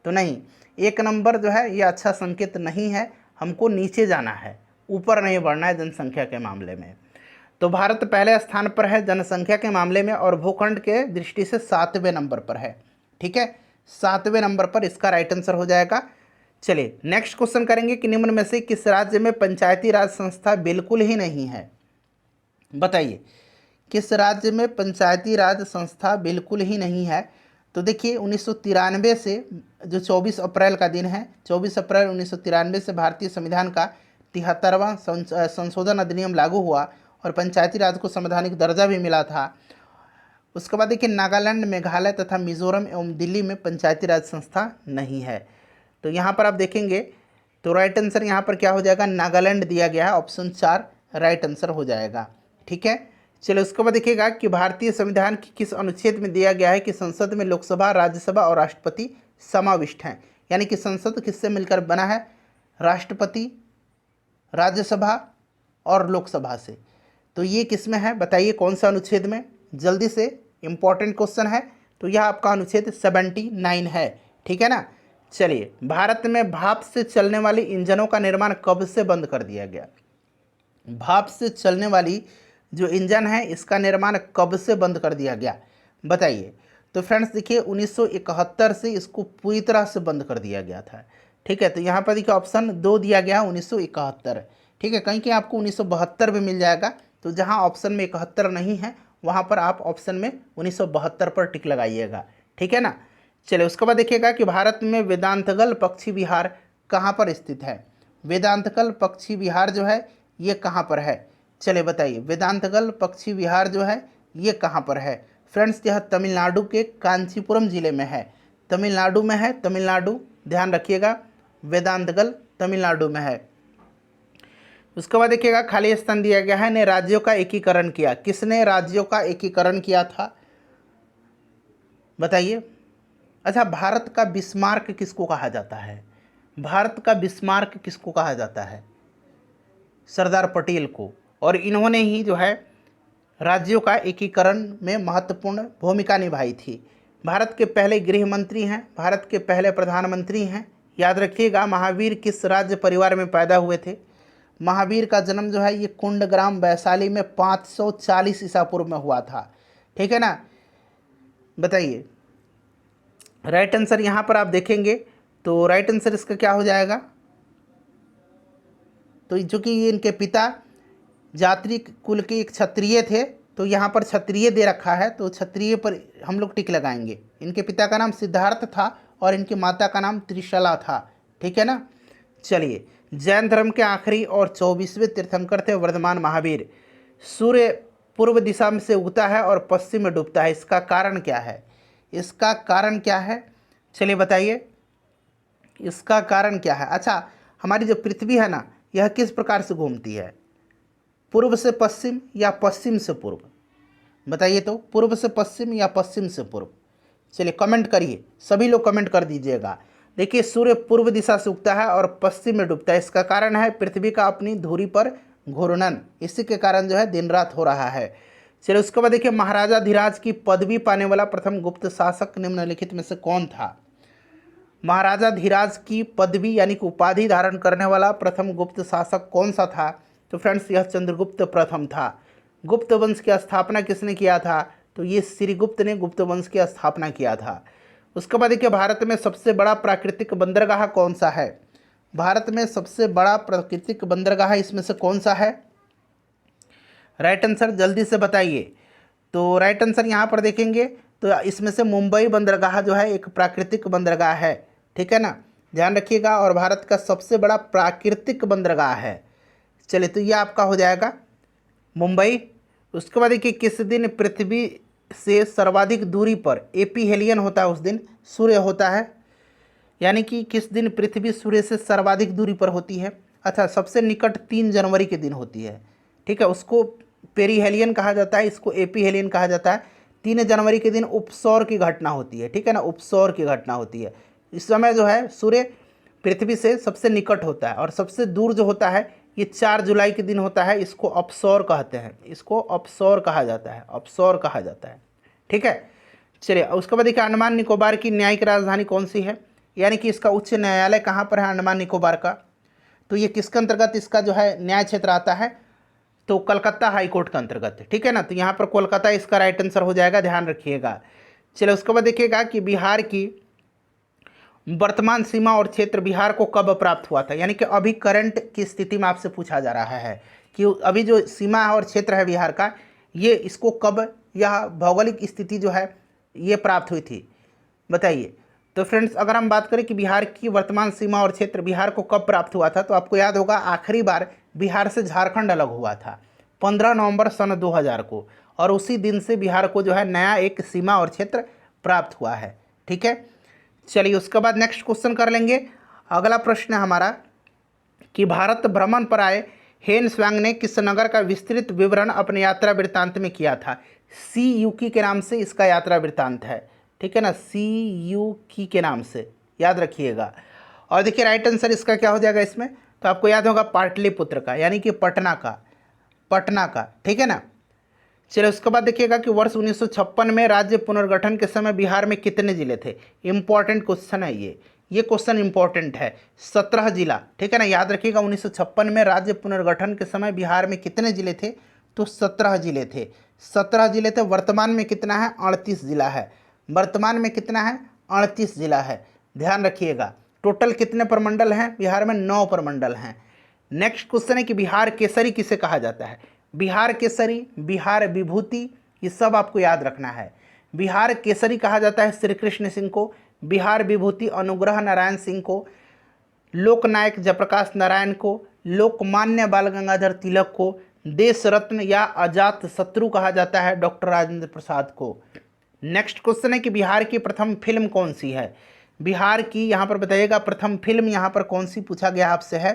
तो नहीं, 1 नंबर जो है ये अच्छा संकेत नहीं है, हमको नीचे जाना है, ऊपर नहीं बढ़ना है जनसंख्या के मामले में। तो भारत पहले स्थान पर है जनसंख्या के मामले में और भूखंड के दृष्टि से 7वें नंबर पर है, ठीक है, 7वें नंबर पर इसका राइट आंसर हो जाएगा। चलिए नेक्स्ट क्वेश्चन करेंगे कि निम्न में से किस राज्य में पंचायती राज संस्था बिल्कुल ही नहीं है? बताइए, किस राज्य में पंचायती राज संस्था बिल्कुल ही नहीं है? तो देखिए, 1993 से जो 24 अप्रैल का दिन है, 24 अप्रैल 1993 से भारतीय संविधान का 73वां संशोधन अधिनियम लागू हुआ और पंचायती राज को संवैधानिक दर्जा भी मिला था। उसके बाद देखिए, नागालैंड, मेघालय तथा मिजोरम एवं दिल्ली में पंचायती राज संस्था नहीं है। तो यहाँ पर आप देखेंगे तो राइट आंसर यहाँ पर क्या हो जाएगा? नागालैंड दिया गया है, ऑप्शन 4 राइट आंसर हो जाएगा, ठीक है। चलिए, उसके बाद देखिएगा कि भारतीय संविधान की किस अनुच्छेद में दिया गया है कि संसद में लोकसभा, राज्यसभा और राष्ट्रपति समाविष्ट हैं? यानी कि संसद किससे मिलकर बना है? राष्ट्रपति, राज्यसभा और लोकसभा से। तो ये किस में है बताइए, कौन सा अनुच्छेद में? जल्दी से, इंपॉर्टेंट क्वेश्चन है। तो यह आपका अनुच्छेद 79 है, ठीक है ना। चलिए, भारत में भाप से चलने वाली इंजनों का निर्माण कब से बंद कर दिया गया? भाप से चलने वाली जो इंजन है इसका निर्माण कब से बंद कर दिया गया बताइए? तो फ्रेंड्स देखिए, 1971 से इसको पूरी तरह से बंद कर दिया गया था, ठीक है। तो यहाँ पर देखिए ऑप्शन 2 दिया गया 1971, ठीक है। कहीं कहीं आपको 1972 भी मिल जाएगा, तो जहाँ ऑप्शन में 71 नहीं है वहाँ पर आप ऑप्शन में 1972 पर टिक लगाइएगा, ठीक है ना। चलिए, उसके बाद देखिएगा कि भारत में वेदांतगल पक्षी विहार कहाँ पर स्थित है? वेदांतगल पक्षी विहार जो है ये कहाँ पर है? चलिए बताइए, वेदांतगल पक्षी विहार जो है ये कहाँ पर है? फ्रेंड्स, यह तमिलनाडु के कांचीपुरम जिले में है, तमिलनाडु में है, तमिलनाडु, ध्यान रखिएगा, वेदांतगल तमिलनाडु में है। उसके बाद देखिएगा, खाली स्थान दिया गया है, ने राज्यों का एकीकरण किया। किसने राज्यों का एकीकरण किया था बताइए? अच्छा, भारत का बिस्मार्क किसको कहा जाता है? भारत का बिस्मार्क किसको कहा जाता है? सरदार पटेल को। और इन्होंने ही जो है राज्यों का एकीकरण में महत्वपूर्ण भूमिका निभाई थी। भारत के पहले गृह मंत्री हैं, भारत के पहले प्रधानमंत्री हैं। याद रखिएगा, महावीर किस राज्य परिवार में पैदा हुए थे? महावीर का जन्म जो है ये कुंडग्राम वैशाली में 540 ईसा पूर्व में हुआ था। ठीक है ना, बताइए। राइट आंसर यहाँ पर आप देखेंगे तो राइट आंसर इसका क्या हो जाएगा? तो चूंकि ये इनके पिता जात्री कुल के एक क्षत्रिय थे, तो यहाँ पर क्षत्रिय दे रखा है, तो क्षत्रिय पर हम लोग टिक लगाएंगे। इनके पिता का नाम सिद्धार्थ था और इनकी माता का नाम त्रिशला था। ठीक है ना। चलिए, जैन धर्म के आखिरी और 24वें तीर्थंकर थे वर्धमान महावीर। सूर्य पूर्व दिशा में से उगता है और पश्चिम में डूबता है, इसका कारण क्या है? इसका कारण क्या है? चलिए बताइए, इसका कारण क्या है? अच्छा, हमारी जो पृथ्वी है ना, यह किस प्रकार से घूमती है? पूर्व से पश्चिम या पश्चिम से पूर्व? बताइए तो, पूर्व से पश्चिम या पश्चिम से पूर्व? चलिए कमेंट करिए, सभी लोग कमेंट कर दीजिएगा। देखिए, सूर्य पूर्व दिशा से उगता है और पश्चिम में डूबता है, इसका कारण है पृथ्वी का अपनी धुरी पर घूर्णन, इसी के कारण जो है दिन रात हो रहा है। चलिए उसके बाद देखिए, महाराजा धीराज की पदवी पाने वाला प्रथम गुप्त शासक निम्नलिखित में से कौन था? महाराजा धीराज की पदवी यानी कि उपाधि धारण करने वाला प्रथम गुप्त शासक कौन सा था? तो फ्रेंड्स, यह चंद्रगुप्त प्रथम था। गुप्त वंश की स्थापना किसने किया था? तो ये श्रीगुप्त ने गुप्त वंश की स्थापना किया था। उसके बाद देखिए, भारत में सबसे बड़ा प्राकृतिक बंदरगाह कौन सा है? भारत में सबसे बड़ा प्राकृतिक बंदरगाह इसमें से कौन सा है? राइट आंसर जल्दी से बताइए। तो राइट आंसर यहाँ पर देखेंगे तो इसमें से मुंबई बंदरगाह जो है एक प्राकृतिक बंदरगाह है। ठीक है ना, ध्यान रखिएगा, और भारत का सबसे बड़ा प्राकृतिक बंदरगाह है। चलिए, तो ये आपका हो जाएगा मुंबई। उसके बाद देखिए, किस दिन पृथ्वी से सर्वाधिक दूरी पर एपीहेलियन होता है? उस दिन सूर्य होता है, यानी कि किस दिन पृथ्वी सूर्य से सर्वाधिक दूरी पर होती है? अच्छा, सबसे निकट 3 जनवरी के दिन होती है। ठीक है, उसको पेरीहेलियन कहा जाता है, इसको एपीहेलियन कहा जाता है। 3 जनवरी के दिन उपसौर की घटना होती है। ठीक है ना, उपसौर की घटना होती है। इस समय जो है सूर्य पृथ्वी से सबसे निकट होता है, और सबसे दूर जो होता है ये 4 जुलाई के दिन होता है, इसको अपसौर कहते हैं, इसको अपसौर कहा जाता है, अपसौर कहा जाता है। ठीक है, चलिए उसके बाद देखिए, अंडमान निकोबार की न्यायिक राजधानी कौन सी है? यानी कि इसका उच्च न्यायालय कहाँ पर है अंडमान निकोबार का? तो ये किसके अंतर्गत इसका जो है न्याय क्षेत्र आता है? तो कलकत्ता हाई कोर्ट के अंतर्गत। ठीक है ना, तो यहाँ पर कोलकाता इसका राइट आंसर हो जाएगा, ध्यान रखिएगा। चलिए उसके बाद देखिएगा कि बिहार की वर्तमान सीमा और क्षेत्र बिहार को कब प्राप्त हुआ था? यानी कि अभी करंट की स्थिति में आपसे पूछा जा रहा है कि अभी जो सीमा और क्षेत्र है बिहार का, ये इसको कब, यह भौगोलिक स्थिति जो है ये प्राप्त हुई थी, बताइए। तो फ्रेंड्स, अगर हम बात करें कि बिहार की वर्तमान सीमा और क्षेत्र बिहार को कब प्राप्त हुआ था, तो आपको याद होगा आखिरी बार बिहार से झारखंड अलग हुआ था 15 नवंबर सन 2000 को, और उसी दिन से बिहार को जो है नया एक सीमा और क्षेत्र प्राप्त हुआ है। ठीक है, चलिए उसके बाद नेक्स्ट क्वेश्चन कर लेंगे। अगला प्रश्न है हमारा कि भारत भ्रमण पर आए हेन स्वांग ने किस नगर का विस्तृत विवरण अपने यात्रा वृत्तांत में किया था? सी यूकी के नाम से इसका यात्रा वृत्तांत है। ठीक है ना, सी यूकी के नाम से, याद रखिएगा। और देखिए राइट आंसर इसका क्या हो जाएगा इसमें? तो आपको याद होगा पाटलिपुत्र का, यानी कि पटना का, पटना का। ठीक है ना। चलिए उसके बाद देखिएगा कि वर्ष 1956 में राज्य पुनर्गठन के समय बिहार में कितने जिले थे? इंपॉर्टेंट क्वेश्चन है ये क्वेश्चन इंपॉर्टेंट है। 17 जिला। ठीक है ना, याद रखिएगा 1956 में राज्य पुनर्गठन के समय बिहार में कितने जिले थे? तो 17 जिले थे, 17 जिले थे। वर्तमान में कितना है? 38 जिला है। वर्तमान में कितना है? 38 जिला है, ध्यान रखिएगा। टोटल कितने प्रमंडल हैं बिहार में? 9 प्रमंडल हैं। नेक्स्ट क्वेश्चन है कि बिहार केसरी किसे कहा जाता है? बिहार केसरी, बिहार विभूति, ये सब आपको याद रखना है। बिहार केसरी कहा जाता है श्री कृष्ण सिंह को, बिहार विभूति अनुग्रह नारायण सिंह को, लोकनायक जयप्रकाश नारायण को, लोकमान्य बाल गंगाधर तिलक को, देश रत्न या अजात शत्रु कहा जाता है डॉक्टर राजेंद्र प्रसाद को। नेक्स्ट क्वेश्चन है कि बिहार की प्रथम फिल्म कौन सी है? बिहार की यहाँ पर बताइएगा प्रथम फिल्म यहाँ पर कौन सी पूछा गया आपसे है?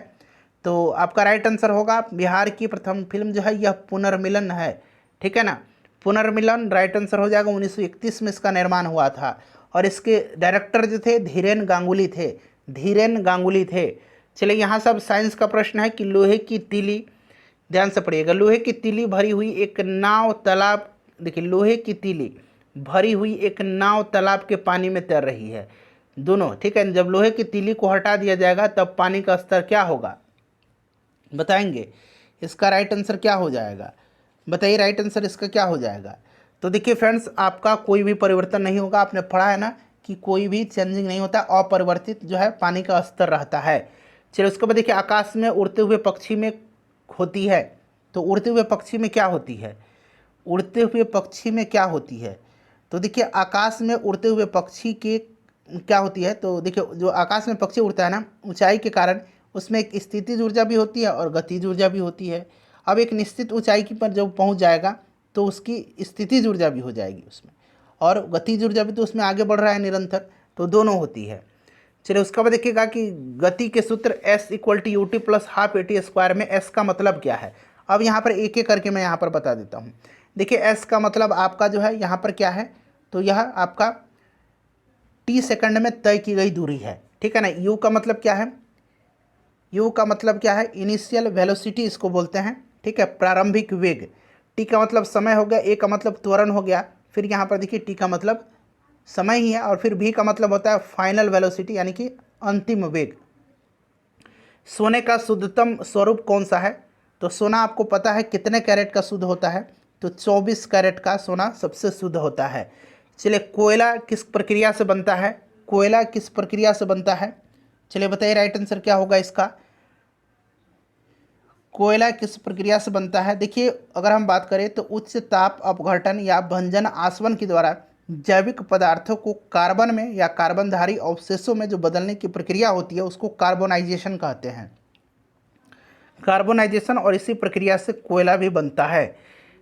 तो आपका राइट आंसर होगा बिहार की प्रथम फिल्म जो है यह पुनर्मिलन है। ठीक है ना, पुनर्मिलन राइट आंसर हो जाएगा। 1931 में इसका निर्माण हुआ था, और इसके डायरेक्टर जो थे धीरेन गांगुली थे, धीरेन गांगुली थे। चलिए यहाँ सब साइंस का प्रश्न है कि लोहे की तीली, ध्यान से पढ़िएगा, लोहे की तीली भरी हुई एक नाव तालाब, देखिए लोहे की तीली भरी हुई एक नाव तालाब के पानी में तैर रही है। दोनों, ठीक है। जब लोहे की तीली को हटा दिया जाएगा तब पानी का स्तर क्या होगा, बताएंगे। इसका राइट आंसर क्या हो जाएगा, बताइए राइट आंसर इसका क्या हो जाएगा। तो देखिए फ्रेंड्स, आपका कोई भी परिवर्तन नहीं होगा। आपने पढ़ा है ना कि कोई भी चेंजिंग नहीं होता, अपरिवर्तित जो है पानी का स्तर रहता है। चलिए उसके बाद देखिए, आकाश में उड़ते हुए पक्षी में होती है। तो उड़ते हुए पक्षी में क्या होती है, उड़ते हुए पक्षी में क्या होती है। तो देखिए आकाश में उड़ते हुए पक्षी के क्या होती है। तो देखिए जो आकाश में पक्षी उड़ता है ना, ऊंचाई के कारण उसमें एक स्थितिज ऊर्जा भी होती है और गतिज ऊर्जा भी होती है। अब एक निश्चित ऊंचाई की पर जब पहुंच जाएगा तो उसकी स्थितिज ऊर्जा भी हो जाएगी उसमें, और गतिज ऊर्जा भी तो उसमें आगे बढ़ रहा है निरंतर, तो दोनों होती है। चलिए उसके बाद देखिएगा कि गति के सूत्र S equal to u t plus half a t square में S का मतलब क्या है। अब यहाँ पर एक एक करके मैं यहाँ पर बता देता हूँ। देखिए S का मतलब आपका जो है यहाँ पर क्या है, तो यह आपका t सेकंड में तय की गई दूरी है, ठीक है ना। U का मतलब क्या है, U का मतलब क्या है, इनिशियल वेलोसिटी इसको बोलते हैं, ठीक है, प्रारंभिक वेग। T का मतलब समय हो गया, A का मतलब त्वरण हो गया, फिर यहाँ पर देखिए T का मतलब समय ही है, और फिर V का मतलब होता है फाइनल वेलोसिटी यानी कि अंतिम वेग। सोने का शुद्धतम स्वरूप कौन सा है। तो सोना आपको पता है कितने कैरेट का शुद्ध होता है, तो 24 कैरेट का सोना सबसे शुद्ध होता है। चलिए कोयला किस प्रक्रिया से बनता है, कोयला किस प्रक्रिया से बनता है, चलिए बताइए राइट आंसर क्या होगा इसका। कोयला किस प्रक्रिया से बनता है। देखिए अगर हम बात करें तो उच्च ताप अपघटन या भंजन आसवन के द्वारा जैविक पदार्थों को कार्बन में या कार्बनधारी अवशेषों में जो बदलने की प्रक्रिया होती है उसको कार्बोनाइजेशन कहते हैं, कार्बोनाइजेशन। और इसी प्रक्रिया से कोयला भी बनता है।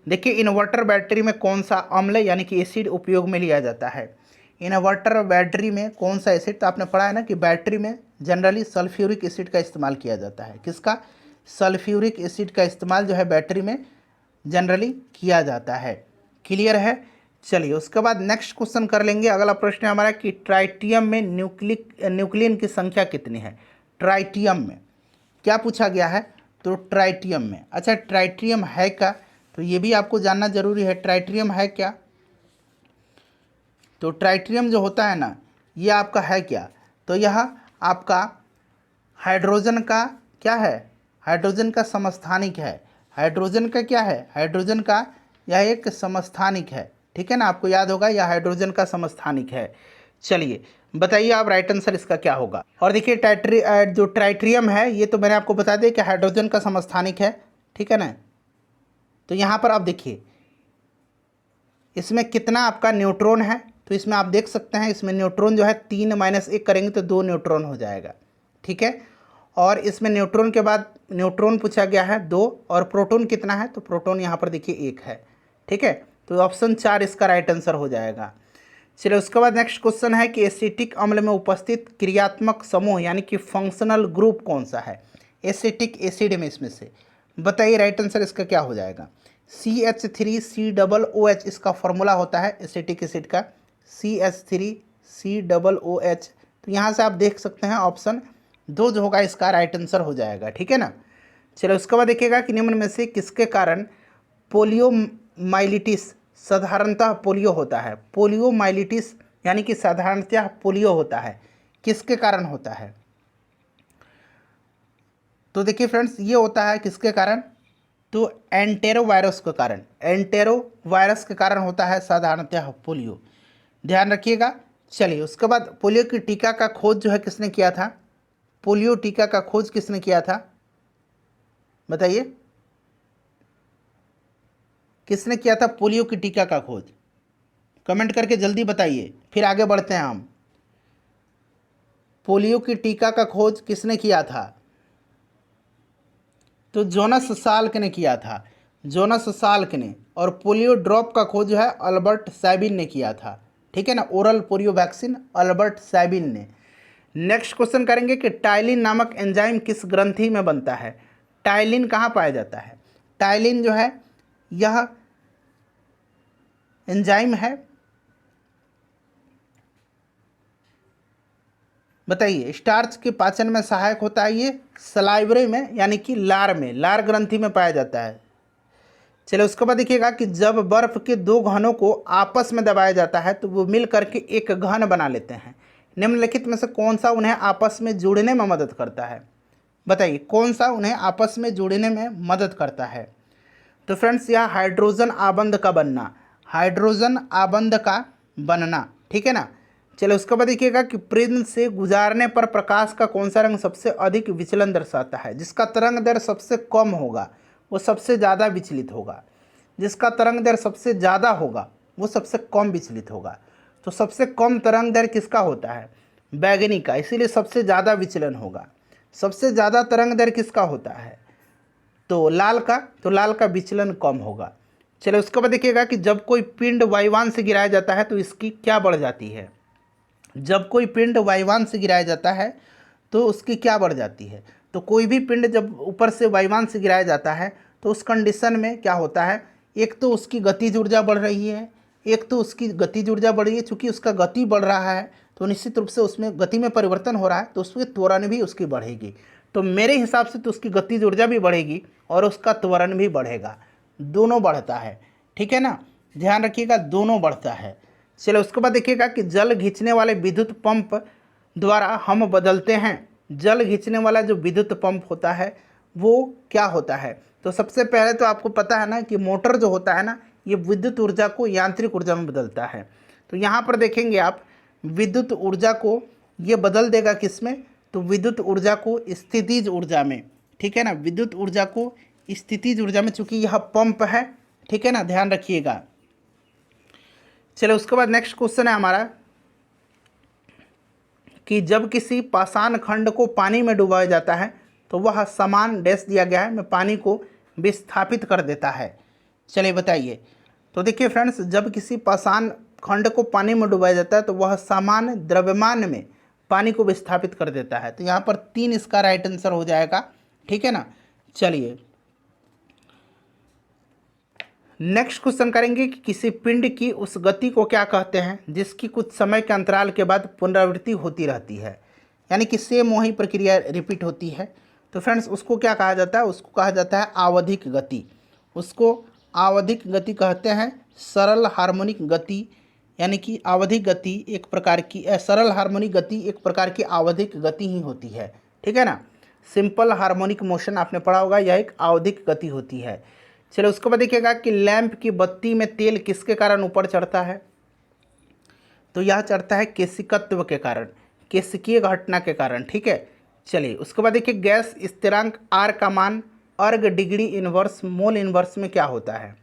देखिए इन्वर्टर बैटरी में कौन सा अम्ल यानी कि एसिड उपयोग में लिया जाता है। इन्वर्टर बैटरी में कौन सा एसिड, तो आपने पढ़ा है ना कि बैटरी में जनरली सल्फ्यूरिक एसिड का इस्तेमाल किया जाता है। किसका, सल्फ्यूरिक एसिड का इस्तेमाल जो है बैटरी में जनरली किया जाता है। क्लियर है। चलिए उसके बाद नेक्स्ट क्वेश्चन कर लेंगे। अगला प्रश्न है हमारा कि ट्राइटियम में न्यूक्लियन की संख्या कितनी है। ट्राइटियम में क्या पूछा गया है, तो ट्राइटियम में, अच्छा ट्राइटियम है क्या, तो ये भी आपको जानना जरूरी है। ट्राइटियम है क्या, तो ट्राइटियम जो होता है ना ये आपका है क्या, तो यह आपका हाइड्रोजन का क्या है, हाइड्रोजन का समस्थानिक है। हाइड्रोजन का क्या है, हाइड्रोजन का यह एक समस्थानिक है, ठीक है ना। आपको याद होगा यह हाइड्रोजन का समस्थानिक है। चलिए बताइए आप राइट आंसर इसका क्या होगा। और देखिए जो ट्राइटियम है ये तो मैंने आपको बता दिया कि हाइड्रोजन का समस्थानिक है, ठीक है ना। तो यहाँ पर आप देखिए इसमें कितना आपका न्यूट्रॉन है, तो इसमें आप देख सकते हैं इसमें न्यूट्रॉन जो है 3 - 1 करेंगे तो 2 न्यूट्रॉन हो जाएगा, ठीक है। और इसमें न्यूट्रॉन के बाद न्यूट्रॉन पूछा गया है 2, और प्रोटॉन कितना है, तो प्रोटॉन यहाँ पर देखिए 1 है, ठीक है। तो ऑप्शन 4 इसका राइट आंसर हो जाएगा। चलिए उसके बाद नेक्स्ट क्वेश्चन है कि एसिटिक अम्ल में उपस्थित क्रियात्मक समूह यानी कि फंक्शनल ग्रुप कौन सा है एसिटिक एसिड में, इसमें से बताइए राइट आंसर इसका क्या हो जाएगा। CH3COOH इसका फॉर्मूला होता है एसिटिक एसिड का, CH3COOH। तो यहाँ से आप देख सकते हैं ऑप्शन 2 जो होगा इसका राइट आंसर हो जाएगा, ठीक है ना। चलो उसके बाद देखिएगा कि निम्न में से किसके कारण पोलियोमाइलिटिस साधारणतः पोलियो होता है। पोलियोमाइलिटिस यानी कि साधारणतः पोलियो होता है, किसके कारण होता है। तो देखिए फ्रेंड्स ये होता है किसके कारण, तो एंटेरो वायरस के कारण, एंटेरो वायरस के कारण होता है साधारणतः पोलियो, ध्यान रखिएगा। चलिए उसके बाद पोलियो की टीका का खोज जो है किसने किया था, पोलियो टीका का खोज किसने किया था बताइए, किसने किया था पोलियो की टीका का खोज, कमेंट करके जल्दी बताइए फिर आगे बढ़ते हैं हम। पोलियो की टीका का खोज किसने किया था, तो जोनास साल्क ने किया था, जोनास साल्क ने। और पोलियो ड्रॉप का खोज है अल्बर्ट सैबिन ने किया था, ठीक है ना। Oral polio vaccine Albert Sabin ने। नेक्स्ट क्वेश्चन करेंगे कि टाइलिन नामक एंजाइम किस ग्रंथि में बनता है। टाइलिन कहाँ पाया जाता है, टाइलिन जो है यह एंजाइम है, बताइए स्टार्च के पाचन में सहायक होता है ये सलाइवरी में यानी कि लार में, लार ग्रंथि में पाया जाता है। चलिए उसके बाद देखिएगा कि जब बर्फ के दो घनों को आपस में दबाया जाता है तो वो मिल करके एक घन बना लेते हैं। निम्नलिखित में से कौन सा उन्हें आपस में जुड़ने में मदद करता है? बताइए कौन सा उन्हें आपस में जुड़ने में मदद करता है? तो फ्रेंड्स यह हाइड्रोजन आबंध का बनना, हाइड्रोजन आबंध का बनना, ठीक है ना। चलो उसके बाद देखिएगा कि प्रिज्म से गुजारने पर प्रकाश का कौन सा रंग सबसे अधिक विचलन दर्शाता है? जिसका तरंग दैर्घ्य सबसे कम होगा वो सबसे ज़्यादा विचलित होगा, जिसका तरंग दैर्घ्य सबसे ज़्यादा होगा वो सबसे कम विचलित होगा। तो सबसे कम तरंग दैर्घ्य किसका होता है? बैगनी का, इसीलिए सबसे ज़्यादा विचलन होगा। सबसे ज़्यादा तरंग दैर्घ्य किसका होता है? तो लाल का, तो लाल का विचलन कम होगा। चलिए उसके बाद देखिएगा कि जब कोई पिंड वायुयान से गिराया जाता है तो इसकी क्या बढ़ जाती है? जब कोई पिंड वायुयान से गिराया जाता है तो उसकी क्या बढ़ जाती है? तो कोई भी पिंड जब ऊपर से वायुयान से गिराया जाता है तो उस कंडीशन में क्या होता है? एक तो उसकी गतिज ऊर्जा बढ़ रही है, एक तो उसकी गतिज ऊर्जा बढ़ रही है। चूँकि उसका गति बढ़ रहा है तो निश्चित रूप से उसमें गति में परिवर्तन हो रहा है तो उसकी त्वरण भी उसकी बढ़ेगी। तो मेरे हिसाब से तो उसकी गतिज ऊर्जा भी बढ़ेगी और उसका त्वरण भी बढ़ेगा, दोनों बढ़ता है, ठीक है ना। ध्यान रखिएगा दोनों बढ़ता है। चलो उसके बाद देखिएगा कि जल खींचने वाले विद्युत पंप द्वारा हम बदलते हैं। जल खींचने वाला जो विद्युत पंप होता है वो क्या होता है? तो सबसे पहले तो आपको पता है ना कि मोटर जो होता है ना ये विद्युत ऊर्जा को यांत्रिक ऊर्जा में बदलता है। तो यहाँ पर देखेंगे आप विद्युत ऊर्जा को ये बदल देगा किस में? तो विद्युत ऊर्जा को स्थितिज ऊर्जा में, ठीक है ना। विद्युत ऊर्जा को स्थितिज ऊर्जा में, चूँकि यह पंप है, ठीक है ना, ध्यान रखिएगा। चलो उसके बाद नेक्स्ट क्वेश्चन है हमारा कि जब किसी पाषाण खंड को पानी में डुबाया जाता है तो वह समान डैश दिया गया है में पानी को विस्थापित कर देता है। चलिए बताइए। तो देखिए फ्रेंड्स, जब किसी पाषाण खंड को पानी में डुबाया जाता है तो वह समान द्रव्यमान में पानी को विस्थापित कर देता है। तो यहाँ पर 3 इसका राइट आंसर हो जाएगा, ठीक है ना। चलिए नेक्स्ट क्वेश्चन करेंगे कि किसी पिंड की उस गति को क्या कहते हैं जिसकी कुछ समय के अंतराल के बाद पुनरावृत्ति होती रहती है, यानी कि सेम वही प्रक्रिया रिपीट होती है। तो फ्रेंड्स उसको क्या कहा जाता है? उसको कहा जाता है आवधिक गति। उसको आवधिक गति कहते हैं। सरल हार्मोनिक गति, यानी कि आवधिक गति एक प्रकार की, सरल हार्मोनिक गति एक प्रकार की आवधिक गति ही होती है, ठीक है ना। सिंपल हार्मोनिक मोशन आपने पढ़ा होगा, यह एक आवधिक गति होती है। चलो उसके बाद देखिएगा कि लैंप की बत्ती में तेल किसके कारण ऊपर चढ़ता है? तो यह चढ़ता है केशिकत्व के कारण, केशिकीय घटना के कारण, ठीक है। चलिए उसके बाद देखिए गैस स्थिरांक आर का मान अर्ग डिग्री इनवर्स मोल इनवर्स में क्या होता है?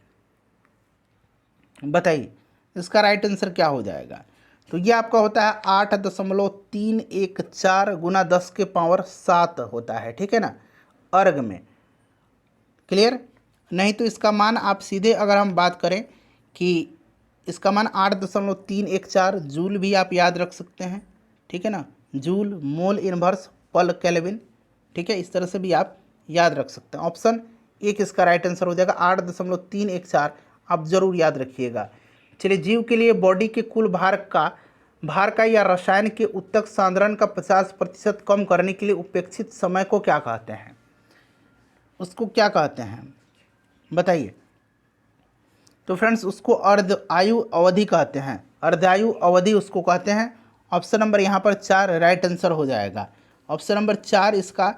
बताइए इसका राइट आंसर क्या हो जाएगा? तो ये आपका होता है 8.314 गुना 10 के पावर 7 होता है, ठीक है ना, अर्ग में। क्लियर? नहीं तो इसका मान आप सीधे अगर हम बात करें कि इसका मान 8.314 जूल भी आप याद रख सकते हैं, ठीक है ना। जूल मोल इनवर्स पर केल्विन, ठीक है, इस तरह से भी आप याद रख सकते हैं। ऑप्शन 1 इसका राइट आंसर हो जाएगा, 8.314 आप जरूर याद रखिएगा। चलिए जीव के लिए बॉडी के कुल भार का या रसायन के उत्तक सांद्रण का 50% कम करने के लिए उपेक्षित समय को क्या कहते हैं? उसको क्या कहते हैं बताइए? तो फ्रेंड्स उसको अर्ध आयु अवधि कहते हैं, अर्धायु अवधि उसको कहते हैं। ऑप्शन नंबर यहाँ पर 4 राइट आंसर हो जाएगा। ऑप्शन नंबर 4 इसका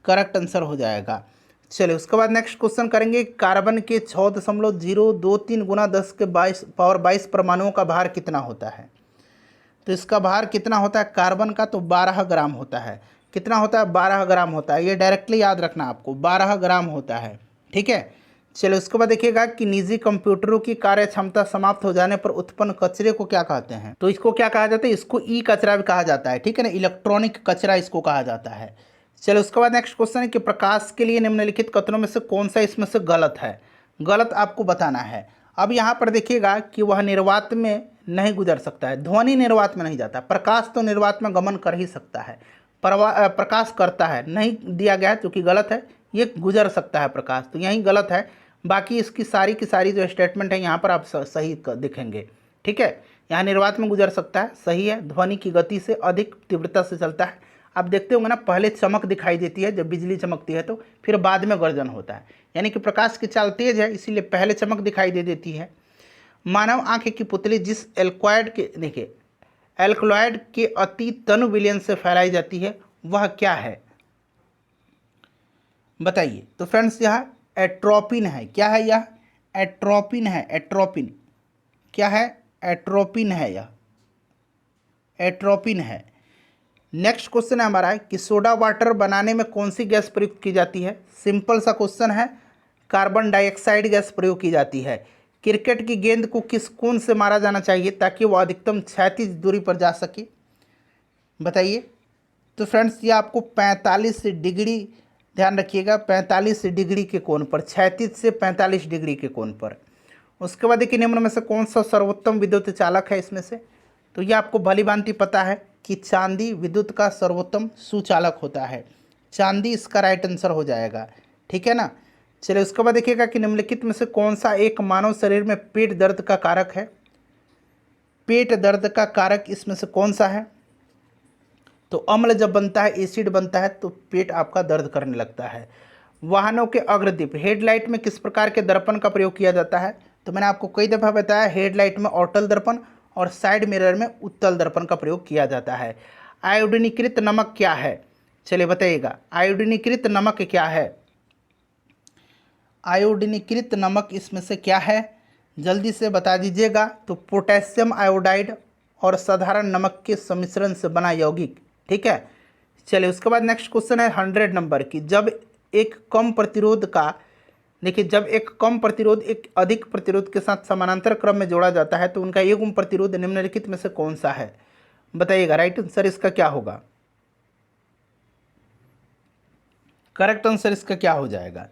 करेक्ट आंसर हो जाएगा। चलिए उसके बाद नेक्स्ट क्वेश्चन करेंगे, कार्बन के 6.023 गुना 10 के 22 परमाणुओं का भार कितना होता है? तो इसका भार कितना होता है कार्बन का? तो 12 ग्राम होता है। कितना होता है? 12 ग्राम होता है। ये डायरेक्टली याद रखना आपको, 12 ग्राम होता है, ठीक है। चलो उसके बाद देखिएगा कि निजी कंप्यूटरों की कार्य क्षमता समाप्त हो जाने पर उत्पन्न कचरे को क्या कहते हैं? तो इसको क्या कहा जाता है? इसको ई कचरा भी कहा जाता है, ठीक है ना, इलेक्ट्रॉनिक कचरा इसको कहा जाता है। चलो उसके बाद नेक्स्ट क्वेश्चन है कि प्रकाश के लिए निम्नलिखित कथनों में से कौन सा इसमें से गलत है? गलत आपको बताना है। अब यहाँ पर देखिएगा कि वह निर्वात में नहीं गुजर सकता है, ध्वनि निर्वात में नहीं जाता। प्रकाश तो निर्वात में गमन कर ही सकता है, प्रकाश करता है, नहीं दिया गया क्योंकि गलत है, ये गुजर सकता है प्रकाश, तो यही गलत है। बाकी इसकी सारी की सारी जो स्टेटमेंट है यहाँ पर आप सही दिखेंगे, ठीक है। यहाँ निर्वात में गुजर सकता है, सही है। ध्वनि की गति से अधिक तीव्रता से चलता है, आप देखते होंगे ना, पहले चमक दिखाई देती है जब बिजली चमकती है, तो फिर बाद में गर्जन होता है। यानी कि प्रकाश की चाल तेज है, इसीलिए पहले चमक दिखाई दे देती है। मानव आंख की पुतली जिस एल्क्लॉयड के, देखिए एल्क्लॉयड के अति तनु विलयन से फैलाई जाती है, वह क्या है बताइए। तो फ्रेंड्स यह एट्रोपिन है। क्या है यह? एट्रोपिन है। एट्रोपिन क्या है? एट्रोपिन है, यह एट्रोपिन है। नेक्स्ट क्वेश्चन है हमारा कि सोडा वाटर बनाने में कौन सी गैस प्रयुक्त की जाती है? सिंपल सा क्वेश्चन है, कार्बन डाइऑक्साइड गैस प्रयोग की जाती है। क्रिकेट की गेंद को किस कोण से मारा जाना चाहिए ताकि वो अधिकतम क्षैतिज दूरी पर जा सके बताइए। तो फ्रेंड्स ये आपको 45 डिग्री, ध्यान रखिएगा 45 डिग्री के कोण पर, क्षैतिज से 45 डिग्री के कोण पर। उसके बाद देखिए निम्न में से कौन सा सर्वोत्तम विद्युत चालक है इसमें से? तो ये आपको भली भांति पता है कि चांदी विद्युत का सर्वोत्तम सुचालक होता है। चांदी इसका राइट आंसर हो जाएगा, ठीक है ना। चलिए उसके बाद देखिएगा कि निम्नलिखित में से कौन सा एक मानव शरीर में पेट दर्द का कारक है? पेट दर्द का कारक इसमें से कौन सा है? तो अम्ल जब बनता है, एसिड बनता है, तो पेट आपका दर्द करने लगता है। वाहनों के अग्रदीप, हेडलाइट में किस प्रकार के दर्पण का प्रयोग किया जाता है? तो मैंने आपको कई दफ़ा बताया, हेडलाइट में ऑटल दर्पण और साइड मिरर में उत्तल दर्पण का प्रयोग किया जाता है। आयोडीनीकृत नमक क्या है? चलिए बताइएगा, आयोडीनीकृत नमक क्या है? आयोडीनीकृत नमक इसमें से क्या है, जल्दी से बता दीजिएगा। तो पोटेशियम आयोडाइड और साधारण नमक के सम्मिश्रण से बना यौगिक, ठीक है। चलिए उसके बाद नेक्स्ट क्वेश्चन है 100 नंबर की, जब एक कम प्रतिरोध का, देखिए जब एक कम प्रतिरोध एक अधिक प्रतिरोध के साथ समानांतर क्रम में जोड़ा जाता है तो उनका युग्म प्रतिरोध निम्नलिखित में से कौन सा है बताइएगा। राइट आंसर इसका क्या होगा? करेक्ट आंसर इसका क्या हो जाएगा?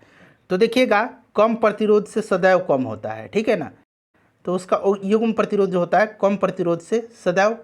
तो देखिएगा कम प्रतिरोध से सदैव कम होता है, ठीक है ना। तो उसका युग्म प्रतिरोध जो होता है कम प्रतिरोध से सदैव